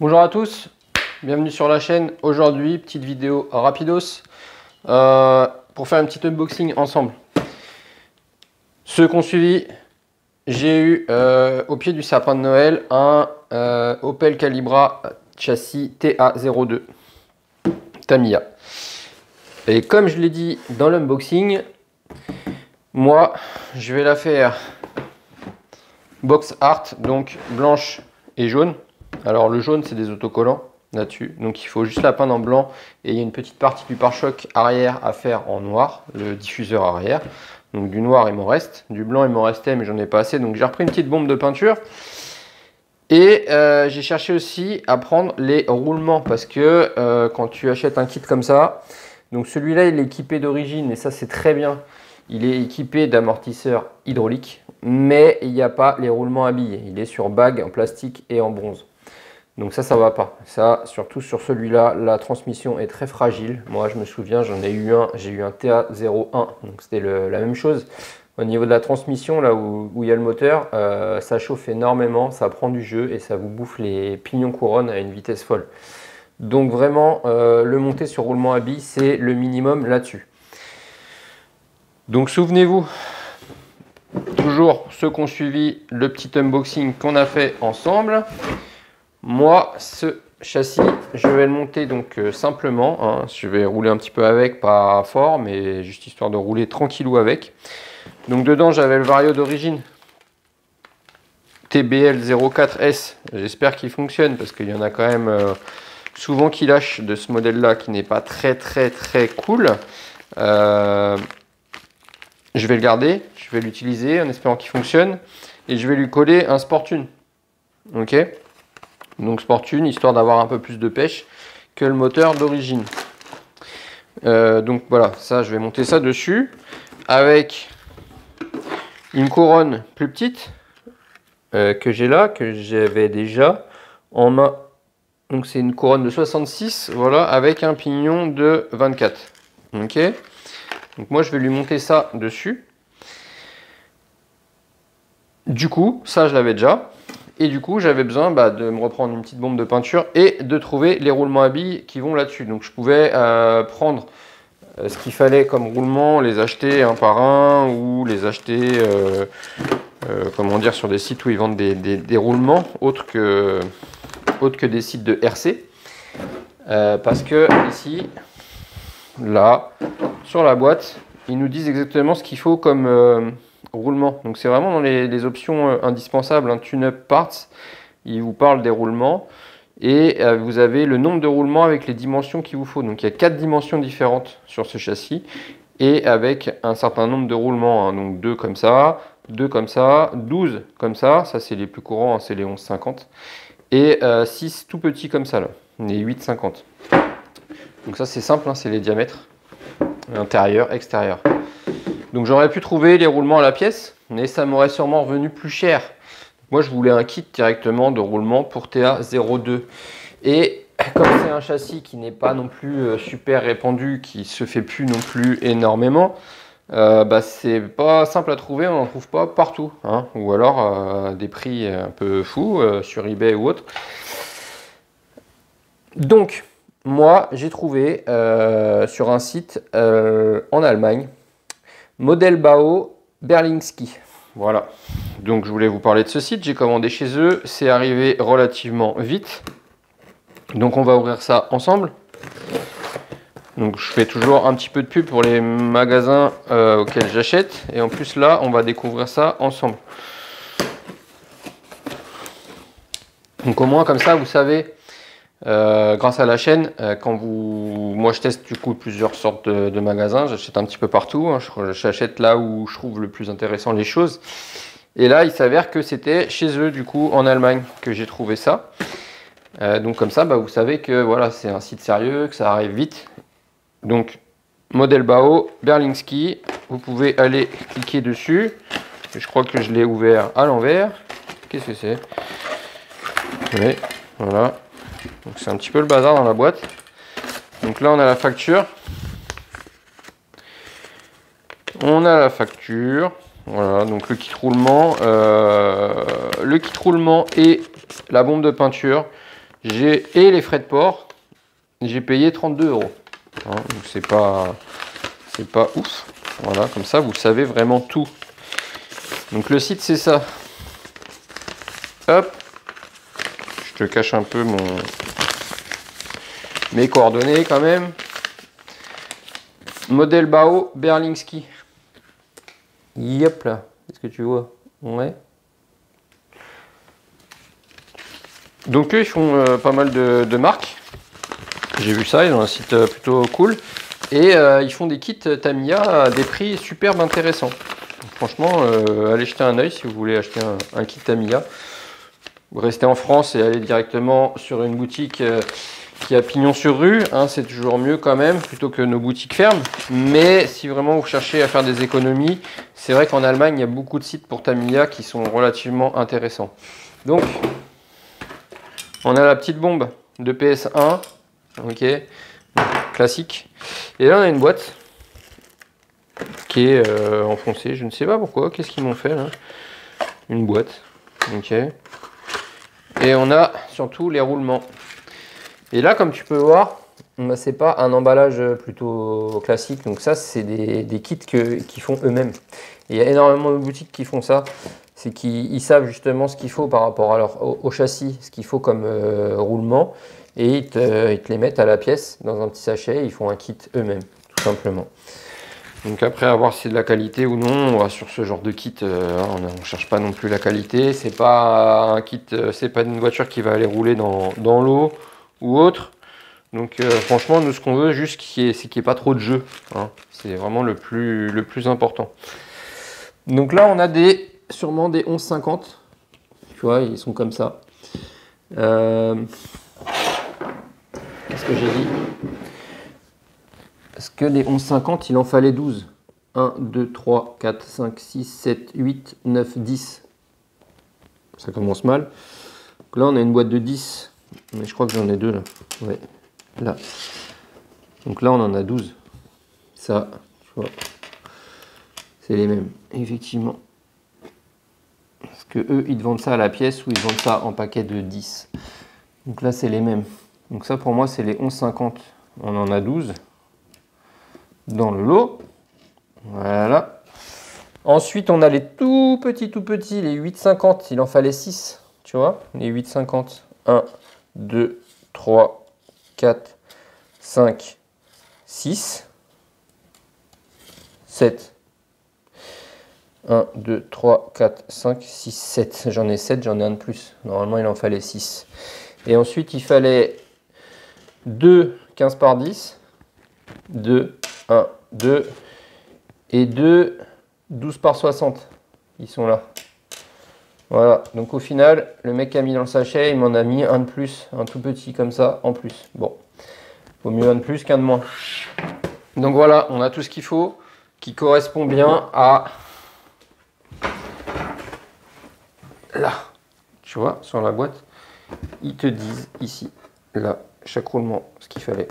Bonjour à tous, bienvenue sur la chaîne. Aujourd'hui, petite vidéo rapidos pour faire un petit unboxing ensemble. Ceux qui ont suivi, j'ai eu au pied du sapin de Noël un Opel Calibra châssis TA02 Tamiya. Et comme je l'ai dit dans l'unboxing, moi je vais la faire box art, donc blanche et jaune. Alors le jaune c'est des autocollants là-dessus, donc il faut juste la peindre en blanc et il y a une petite partie du pare-choc arrière à faire en noir, le diffuseur arrière. Donc du noir il m'en reste, du blanc il m'en restait mais j'en ai pas assez, donc j'ai repris une petite bombe de peinture. Et j'ai cherché aussi à prendre les roulements parce que quand tu achètes un kit comme ça, donc celui-là il est équipé d'origine et ça c'est très bien, il est équipé d'amortisseurs hydrauliques mais il n'y a pas les roulements à billes, il est sur bague en plastique et en bronze. Donc ça va pas. Ça, surtout sur celui-là, la transmission est très fragile. Moi, je me souviens, j'en ai eu un, j'ai eu un TA01, donc c'était la même chose. Au niveau de la transmission, là où il y a le moteur, ça chauffe énormément, ça prend du jeu et ça vous bouffe les pignons couronnes à une vitesse folle. Donc vraiment, le monter sur roulement à billes, c'est le minimum là-dessus. Donc souvenez-vous, toujours ceux qui ont suivi le petit unboxing qu'on a fait ensemble. Moi, ce châssis, je vais le monter donc simplement. Hein, je vais rouler un petit peu avec, pas fort, mais juste histoire de rouler tranquillou avec. Donc dedans, j'avais le Vario d'origine TBL04S. J'espère qu'il fonctionne parce qu'il y en a quand même souvent qui lâchent de ce modèle-là qui n'est pas très cool. Je vais le garder, je vais l'utiliser en espérant qu'il fonctionne et je vais lui coller un Sportune. Ok? Donc Sportune, histoire d'avoir un peu plus de pêche que le moteur d'origine. Donc voilà, ça je vais monter ça dessus avec une couronne plus petite que j'ai là, que j'avais déjà en main. Donc c'est une couronne de 66, voilà, avec un pignon de 24. Ok. Donc moi je vais lui monter ça dessus. Du coup, ça je l'avais déjà. Et du coup, j'avais besoin de me reprendre une petite bombe de peinture et de trouver les roulements à billes qui vont là-dessus. Donc je pouvais prendre ce qu'il fallait comme roulement, les acheter un par un ou les acheter comment dire, sur des sites où ils vendent des roulements autres que des sites de RC. Parce que ici, là, sur la boîte, ils nous disent exactement ce qu'il faut comme roulement. Donc c'est vraiment dans les options indispensables, un tune-up parts, il vous parle des roulements et vous avez le nombre de roulements avec les dimensions qu'il vous faut. Donc il y a 4 dimensions différentes sur ce châssis et avec un certain nombre de roulements, hein. Donc 2 comme ça, 2 comme ça, 12 comme ça c'est les plus courants, hein, c'est les 11,50 et 6 tout petits comme ça là, les 8,50. Donc ça c'est simple, hein, c'est les diamètres intérieur, extérieur. Donc j'aurais pu trouver les roulements à la pièce, mais ça m'aurait sûrement revenu plus cher. Moi je voulais un kit directement de roulement pour TA02. Et comme c'est un châssis qui n'est pas non plus super répandu, qui se fait plus non plus énormément, c'est pas simple à trouver, on n'en trouve pas partout. Hein. Ou alors des prix un peu fous sur eBay ou autre. Donc moi j'ai trouvé sur un site en Allemagne, Model Bau Berlingski. Voilà. Donc je voulais vous parler de ce site. J'ai commandé chez eux. C'est arrivé relativement vite. Donc on va ouvrir ça ensemble. Donc je fais toujours un petit peu de pub pour les magasins auxquels j'achète. Et en plus là, on va découvrir ça ensemble. Donc au moins comme ça, vous savez, grâce à la chaîne, moi je teste du coup plusieurs sortes de magasins, j'achète un petit peu partout, hein, j'achète là où je trouve le plus intéressant les choses. Et là il s'avère que c'était chez eux du coup en Allemagne que j'ai trouvé ça. Donc comme ça vous savez que voilà, c'est un site sérieux, que ça arrive vite. Donc Model Bau Berlingski, vous pouvez aller cliquer dessus. Je crois que je l'ai ouvert à l'envers. Qu'est-ce que c'est? Oui, voilà. Donc c'est un petit peu le bazar dans la boîte. Donc là on a la facture. On a la facture. Voilà, donc le kit roulement et la bombe de peinture. et les frais de port, j'ai payé 32 €. Hein, donc c'est pas ouf. Voilà, comme ça vous savez vraiment tout. Donc le site c'est ça. Hop, je te cache un peu mes coordonnées quand même. Modèle Bao Berlingski. Yep là, est-ce que tu vois? Ouais. Donc eux ils font pas mal de marques. J'ai vu ça, ils ont un site plutôt cool. Et ils font des kits Tamiya à des prix superbes intéressants. Donc, franchement, allez jeter un oeil si vous voulez acheter un kit Tamiya. Vous restez en France et allez directement sur une boutique qui a pignon sur rue. Hein, c'est toujours mieux quand même, plutôt que nos boutiques ferment. Mais si vraiment vous cherchez à faire des économies, c'est vrai qu'en Allemagne, il y a beaucoup de sites pour Tamiya qui sont relativement intéressants. Donc, on a la petite bombe de PS1. Ok, classique. Et là, on a une boîte qui est enfoncée. Je ne sais pas pourquoi. Qu'est-ce qu'ils m'ont fait là? Une boîte. Ok. Et on a surtout les roulements. Et là, comme tu peux voir, c'est pas un emballage plutôt classique. Donc ça, c'est des kits qu'ils font eux-mêmes. Et il y a énormément de boutiques qui font ça. C'est qu'ils savent justement ce qu'il faut par rapport à au châssis, ce qu'il faut comme roulement. Et ils te les mettent à la pièce dans un petit sachet. Ils font un kit eux-mêmes, tout simplement. Donc après, à voir si c'est de la qualité ou non, on va sur ce genre de kit, on ne cherche pas non plus la qualité. C'est pas un kit, c'est pas une voiture qui va aller rouler dans l'eau ou autre. Donc franchement, nous ce qu'on veut juste, c'est qu'il n'y ait pas trop de jeu. Hein. C'est vraiment le plus important. Donc là, on a sûrement des 1150. Tu vois, ils sont comme ça. Qu'est-ce que j'ai dit? Parce que les 1150, il en fallait 12. 1, 2, 3, 4, 5, 6, 7, 8, 9, 10. Ça commence mal. Donc là, on a une boîte de 10. Mais je crois que j'en ai deux là. Ouais, là. Donc là, on en a 12. Ça, tu vois, c'est les mêmes, effectivement. Parce que eux, ils te vendent ça à la pièce ou ils vendent ça en paquet de 10. Donc là, c'est les mêmes. Donc ça, pour moi, c'est les 1150. On en a 12 dans le lot. Voilà. Ensuite, on a les tout petits, les 8,50. Il en fallait 6, tu vois, les 8,50. 1, 2, 3, 4, 5, 6, 7. 1, 2, 3, 4, 5, 6, 7. J'en ai 7, j'en ai un de plus. Normalement, il en fallait 6. Et ensuite, il fallait 2 15 par 10. 2, 1, 2. Et 2 12 par 60. Ils sont là. Voilà. Donc au final, le mec qui a mis dans le sachet, il m'en a mis un de plus. Un tout petit comme ça, en plus. Bon. Vaut mieux un de plus qu'un de moins. Donc voilà, on a tout ce qu'il faut qui correspond bien à... Là, tu vois, sur la boîte, ils te disent ici, là, chaque roulement, ce qu'il fallait.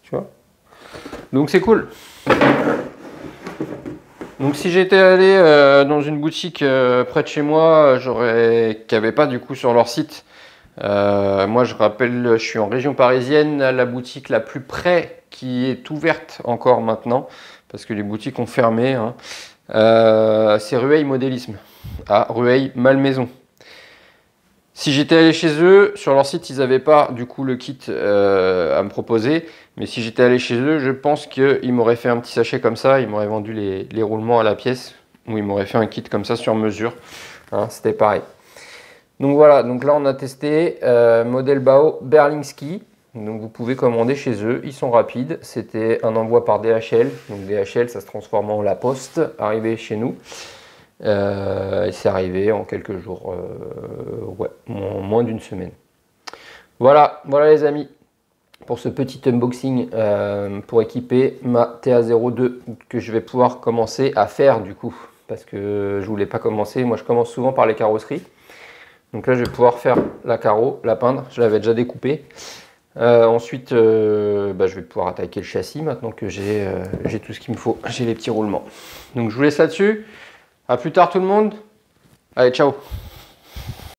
Tu vois? Donc c'est cool. Donc si j'étais allé dans une boutique près de chez moi, qui n'avait pas du coup sur leur site. Moi je rappelle, je suis en région parisienne, la boutique la plus près qui est ouverte encore maintenant, parce que les boutiques ont fermé, hein. C'est Rueil Modélisme, à Rueil-Malmaison. Si j'étais allé chez eux, sur leur site, ils n'avaient pas du coup le kit à me proposer. Mais si j'étais allé chez eux, je pense qu'ils m'auraient fait un petit sachet comme ça. Ils m'auraient vendu les roulements à la pièce. Ou ils m'auraient fait un kit comme ça sur mesure. Hein, c'était pareil. Donc voilà, donc là on a testé modèle Bao Berlingski. Donc vous pouvez commander chez eux, ils sont rapides. C'était un envoi par DHL. Donc DHL, ça se transforme en La Poste, arrivé chez nous. Et c'est arrivé en quelques jours, ouais, moins d'une semaine. Voilà les amis, pour ce petit unboxing pour équiper ma TA02 que je vais pouvoir commencer à faire du coup. Parce que je voulais pas commencer, moi je commence souvent par les carrosseries. Donc là je vais pouvoir faire la carreau, la peindre, je l'avais déjà découpée. Ensuite je vais pouvoir attaquer le châssis maintenant que j'ai tout ce qu'il me faut, j'ai les petits roulements. Donc je vous laisse là-dessus. A plus tard tout le monde. Allez, ciao.